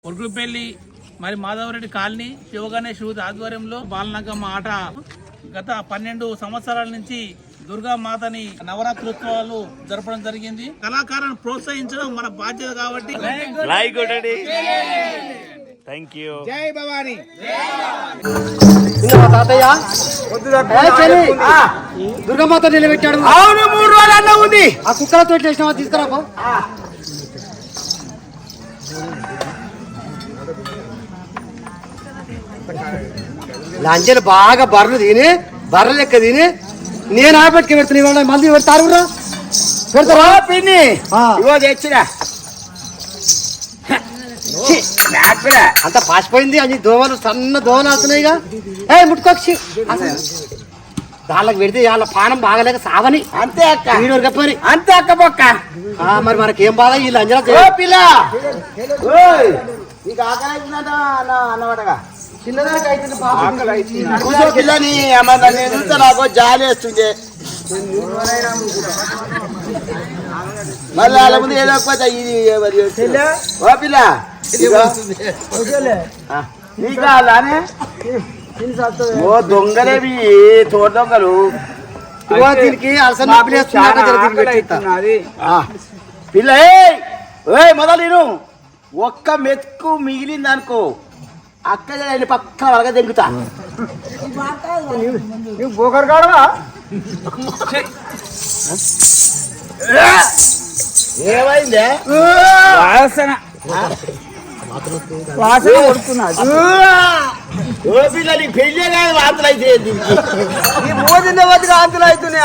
ఉరుగుపల్లి మరి Madhava Reddy colony Sivaganesh youth ఆధ్వర్యంలో బాలనగమ్మ ఆట గత 12 సంవత్సరాల నుంచి దుర్గామాతని నవరాత్రోత్సవాలు జరపడం జరిగింది. కళాకారులను ప్రోత్సహించడం మన బాధ్యత కాబట్టి జై భవాని. దుర్గామాత నిలబెట్టాడు. అవును, 3 రోజులు అన్న ఉంది. ఆ కుక్కలతో చేసినావా? తీసుకురా. లంచెలు బాగా బర్రెలు తిని బర్రెలు లెక్క తిని నేను ఆపెట్టుకు పెడుతున్నా. మంది పెడతారు పెడతారా పిన్ని? ఇగో తెచ్చిరా. అంత పాసిపోయింది. అన్ని దోమలు సన్న దోమలు వస్తున్నాయిగా. ముట్టుకోక్షి దాళ్ళకి పెడితే వాళ్ళ పానం బాగలేక సావని. అంతే అక్క. వీడు కప్పని అంతే అక్క పక్క. మరి మనకేం బాధ? వీళ్ళు అంజనా పిల్ల నీకు ఆకలి అన్నవాటగా పిల్లని చూస్తే నాకు జాలి వేస్తుంది. మళ్ళీ వాళ్ళ ముందు ఏదోకపోతే ఇది ఓ పిల్ల నీ కావాలనే ఓ దొంగలేవి తోట దొంగలు. దీనికి పిల్ల మొదలు నేను ఒక్క మెతుకు మిగిలింది అనుకో అక్కడ పక్క వరగా దెంగుతా. నువ్వు బోకర్ కాడవా? ఏమైందే? వాసన కొడుతున్నది. ఓ పిల్ల నీకు పెళ్ళే కానీ వాంతులు అయితే మోదిన వద్ద వాంతులు అవుతున్నాయి.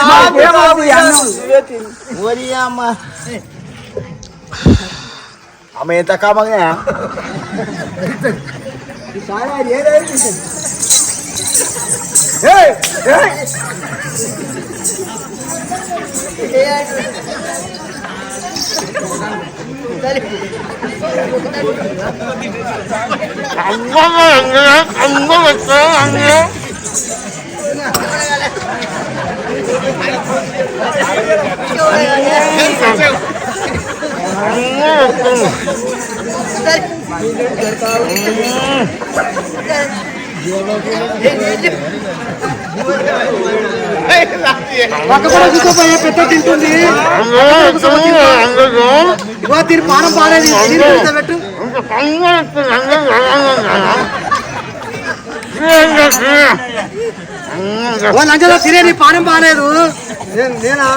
అమ్మ ఎంత కామగా పెద్ద తింటుంది. దీని పానం బాగాలేదు. పెట్టు లంచలో తినే నీ పానం బాగాలేదు. నేనా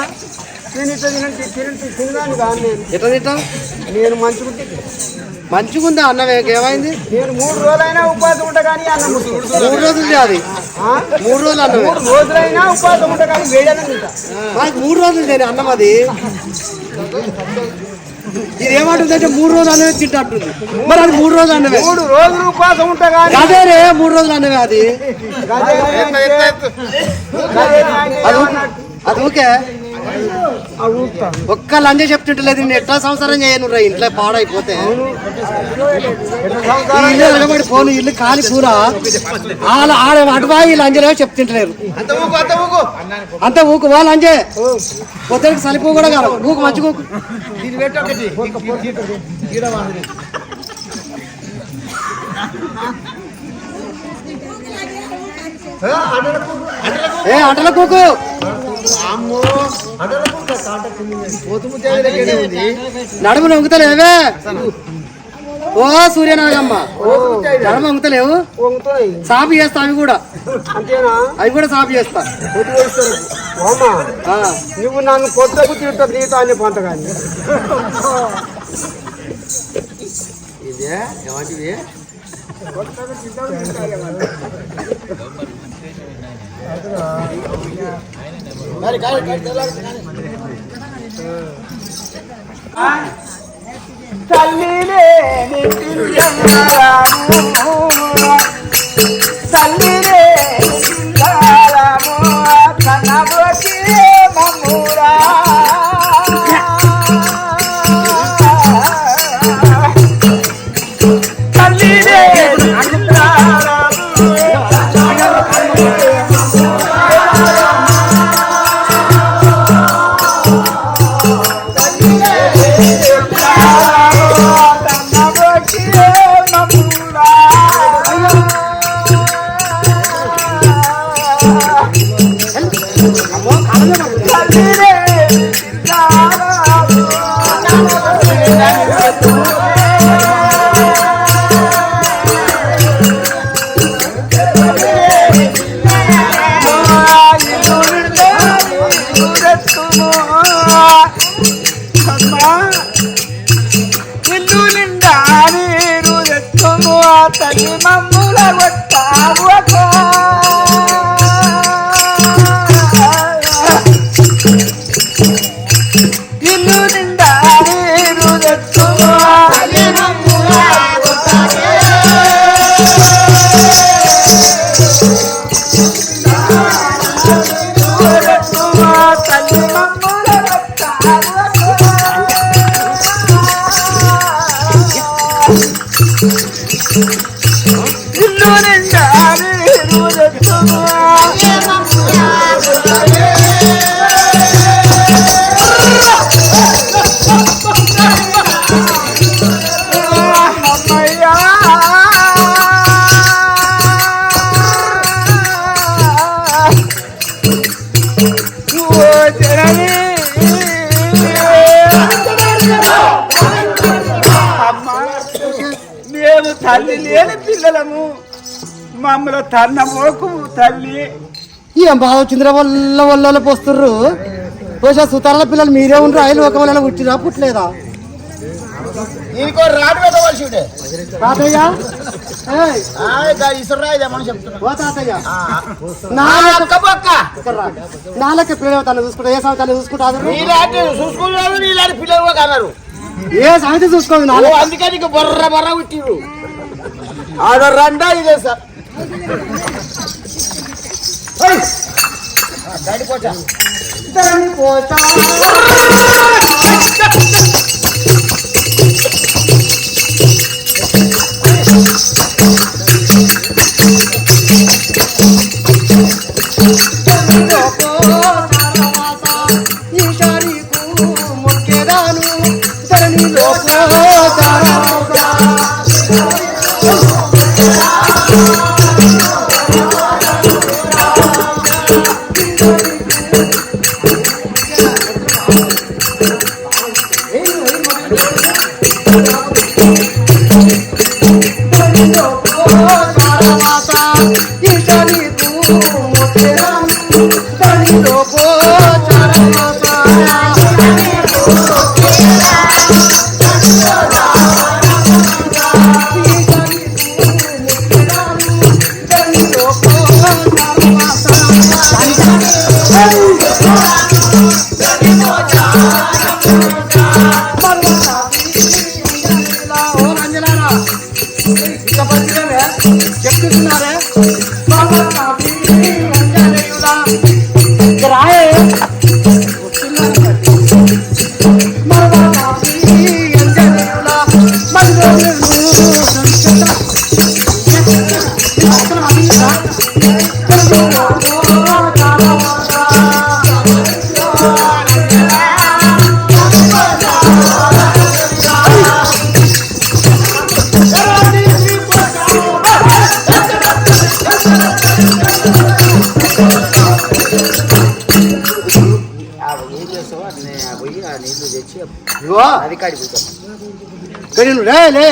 ఎట్లా తింటావు? నేను మంచిగుందా అన్నం? ఏమైంది? నేను 3 రోజులైనా ఉపాసం ఉంటా కానీ అన్నం 3 రోజులు. అది 3 రోజులు అన్నం. 3 రోజులైనా ఉపాసం ఉంటా కానీ వేడనే తింటా. మనకి 3 రోజులు తినే అన్నం. అది ఇది ఏమంటుందంటే 3 రోజులు అన్నమే తింటుంది. మరి అది 3 రోజులు అన్నమే. 3 రోజులు ఉపాసం ఉంటా కానీ అదేనే 3 రోజులు అన్నమే. అది ఓకే. ఒక్క లంజ చెప్తుంటలేదు. నేను ఎట్లా సంసారం చేయను రా ఇంట్లో పాడైపోతే. ఇల్లు నిలబడి పోను ఇల్లు కాలి పూర ఆడ అటువా ఈ లంజలే చెప్తుంటలేరు. అంత ఊకు వా లంజే పొద్దుకి సలిపో కూడా కాదు. ఊకు మంచి ఊకు. అంటల కూకు నడుము నొంగుతలేవే. ఓ సూర్యనాగమ్మ నడుము వంగుతలేవు. సాపు చేస్తా. అవి కూడా సాపు చేస్తా. నువ్వు నన్ను కొత్తకు తింటా నీతో అనే పంట కానీ ఇదే ఏమంటివి తల్లినే తల్లినే కన్నబోకి మమ్మురా తల్లినే ఇల్లు నిండా నీరు ఎత్తుము తల్లి మమ్ముల కొట్టావు ఇల్లు నిండా నీరు ఎత్తుము తల్లి మమ్ముల తల్లి మమ్ముల ఇల్లు నిండా నీరు ఎత్తుము మేము తల్లి లేని పిల్లలము మమ్మల్ని తన్న మోకు తల్లి ఏం బాగా వచ్చిందిరా వల్ల పోస్తుర్రు పోసా సుతారాల పిల్లలు మీరే ఉండరు ఆయన ఒక వల్ల పుట్టిరా పుట్టలేదా నీకో రాడు పెట్టవలసిండే తాతయ్య ఓ తాతయ్య నాలక పిల్లలు తను చూసుకుంటా ఏ సంగతి తను చూసుకుంటారు చూసుకున్నారు నీలాంటి పిల్లలు కూడా అన్నారు ఏ సంగతి చూసుకోండి అందుకే నీకు బొర్ర బొర్ర పుట్టిరు ఆడ రండా ఇదే సార్ చెప్తున్నారే లే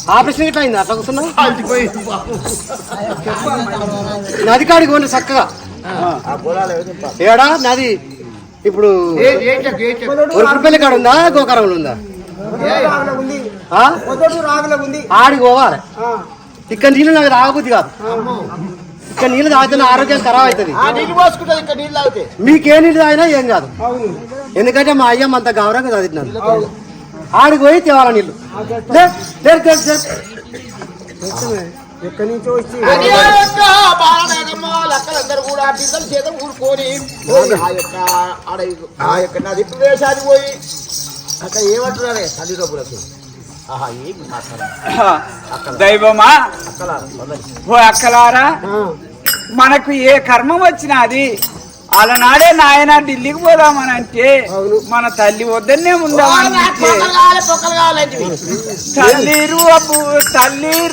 ఆపరేషన్ ఎట్లా అయింది అట్లా కూర్చున్నావు నది కాడికి పోండి చక్కగా ఏడా నది ఇప్పుడు ఉరుకుపల్లి కాడ ఉందా గోకారంలో ఉందా ఆడికి పోవాలి ఇక్కడ నీళ్ళు నాకు రాకపోతే కాదు ఇక్కడ నీళ్ళు తాగితే ఆరోగ్యం ఖరాబ్ అవుతుంది మీకే నీళ్ళు తాగినా ఏం కాదు ఎందుకంటే మా అయ్యమ్మ అంత గౌరవంగా చదివినాను ఆడికి పోయి తేవాల నీళ్ళు ఎక్కడి నుంచో వచ్చి లెక్కలందరూ కూడా పిల్లల చేత ఊరుకొని ఆ యొక్క నది ప్రదేశానికి పోయి అక్కడ ఏమంటున్నారే తల్లి డబ్బులకు దైవమా ఓ అక్కలారా మనకు ఏ కర్మం వచ్చినా అది అలనాడే నాయన ఢిల్లీకి పోదామని అంటే మన తల్లి వద్దనే ఉందామని తల్లి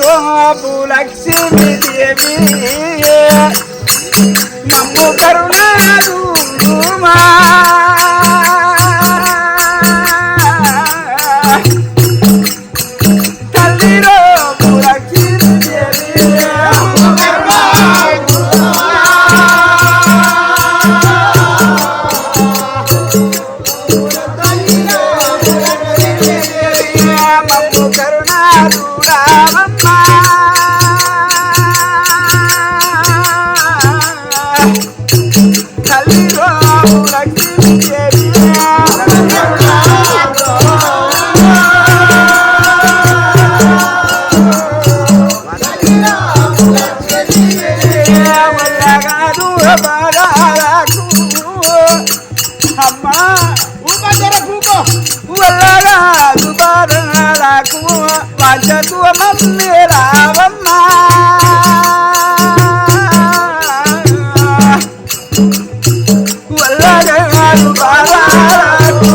రోపు లక్ష్మీ దేవి నమ్ము కరుణారు తల్లిరో లక్ష్మీదేవి మమ్ము కరుణాదురావమ్మ తల్లిరో లక్ష్మీదేవి వల్లగాదు బాగాలకు అమ్మా వల్లగాదు బాగాలకు వంచకు మమ్మీ రావమ్మా వల్లగాదు బాగాలకు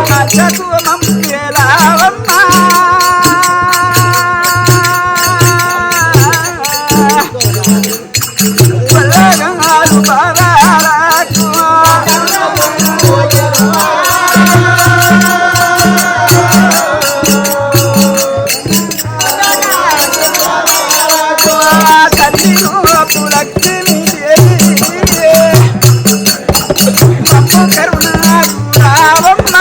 వంచకు మమ్మీ రావమ్మా వల్లగాదు బాగాలకు తల్లిరో లక్ష్మీదేవి మమ్ము కరుణాదురావమ్మ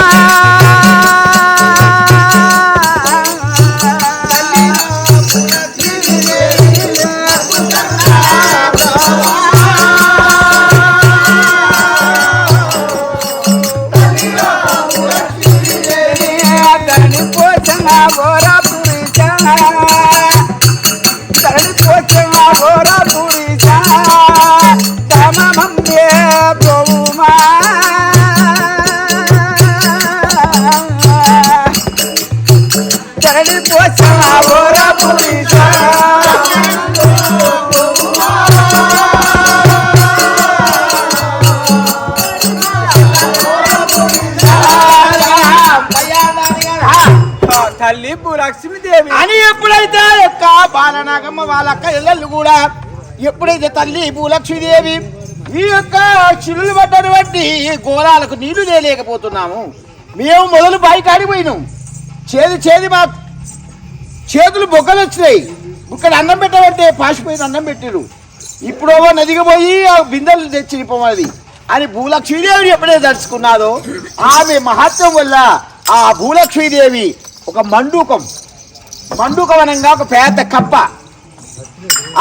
ధరణి పోచన గోర పురిచ ధరణి పోచన గోర పురిచ తమ మమ్మే ప్రభుమా ధరణి పోచన గోర పురిచ తల్లి లక్ష్మీదేవి అని ఎప్పుడైతే యొక్క బాలనాగమ్మ వాళ్ళ అక్క ఇళ్ళు కూడా ఎప్పుడైతే తల్లి భూలక్ష్మీదేవి ఈ యొక్క చిల్లులు పట్టటువంటి గోళాలకు నీళ్లు తేలేకపోతున్నాము మేము మొదలు బయకాడికి పోయినాం చేది మా చేతులు బొగ్గలు వచ్చినాయి ఇక్కడ అన్నం పెట్టమంటే పాసిపోయిన అన్నం పెట్టిరు ఇప్పుడు నదికి పోయి ఆ బిందెలు తెచ్చి నింపమది అని భూలక్ష్మీదేవిని ఎప్పుడైతే దర్శకున్నాదో ఆమె మహత్వం వల్ల ఆ భూలక్ష్మీదేవి ఒక మండూకం అనగా ఒక పెద్ద కప్ప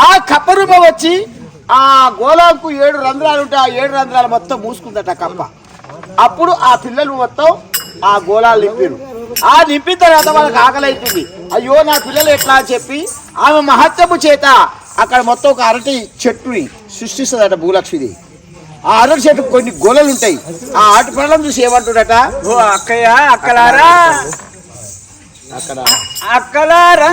ఆ కప్ప రూపం వచ్చి ఆ గోళంకు 7 రంధ్రాలు ఉంటాయి ఆ 7 రంధ్రాలు మొత్తం మూసుకుందట కప్ప అప్పుడు ఆ పిల్లలు మొత్తం ఆ గోళాలు నింపారు ఆ నింపిన తర్వాత వాళ్ళకి ఆకలి అవుతుంది అయ్యో నా పిల్లలు ఎట్లా అని చెప్పి ఆమె మహత్వము చేత అక్కడ మొత్తం ఒక అరటి చెట్టుని సృష్టిస్తుందట భూలక్ష్మీదేవి ఆ అరటి చెట్టు కొన్ని గోళలు ఉంటాయి ఆ అరటి పళ్ళం చూసి ఏమంటుడట ఓ అక్కయ్య అక్కలారా అక్కలారా